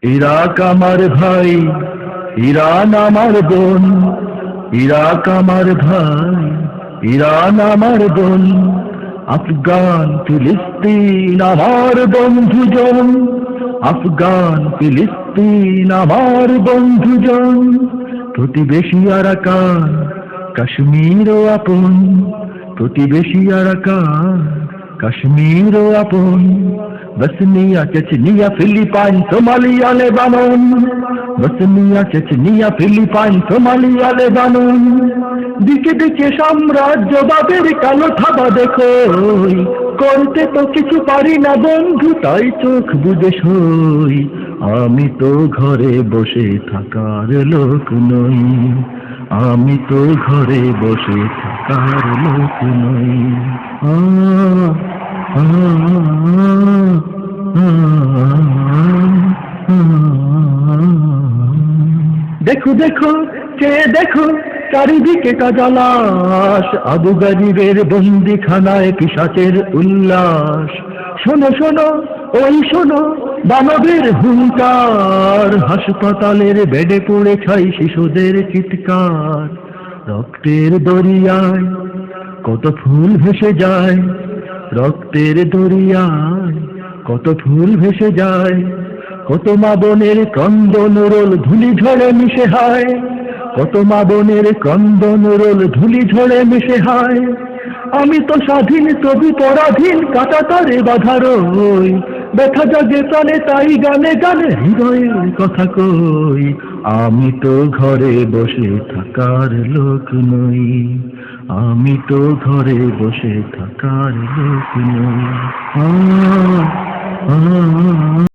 Iraq আমার ভাই, Iran আমার বোন। ইরাক আমার ভাই, ইরান আমার বোন। আফগান ফিলিস্তিন আমার বন্ধুজন। আফগান ফিলিস্তিন আমার বন্ধুজন। প্রতিবেশী আরাকান, কাশ্মীরও আপন। প্রতিবেশী আরাকান, কাশ্মীরও আপন। Bosnia Chechnya Philippine Somalia Lebanon. Bosnia Chechnya Philippine Somalia Lebanon. দিকে দিকে সাম্রাজ্যবাদের কালো থাবা দেখো, করতে তো কিছু পারি না বন্ধু, তাই চোখ বুজে সই। আমি তো ঘরে বসে থাকার লোক নই। আমি তো ঘরে বসে থাকার লোক নই। আ আ দেখো দেখো, চেয়ে দেখো, চারিদিকে কাজালাস। আবু গারিবের বন্দিখানায় পিশাচের উল্লাস। শোনো শোনো, ওই শোনো, দানবের হুঙ্কার। হাসপাতালের বেডে পড়ে খাই শিশুদের চিৎকার। রক্তের দরিয়ায় কত ফুল ভেসে যায়। রক্তের দরিয়ায় কত ফুল ভেসে যায়। কত মা বোনের ক্রন্দন রোল ধুলি ঝড়ে মিশে হয়। কত মা বোনের ক্রন্দন রোল ধুলি ঝড়ে মিশে হয়। আমি তো স্বাধীন তবু পরাধীন, কাঁটাতারে বাঁধা রই। ব্যথা জাগে প্রাণে তাই গানে গানে হৃদয়ের কথা কই। আমি তো ঘরে বসে থাকার লোক নই। আমি তো ঘরে বসে থাকার লোক নই। আ আ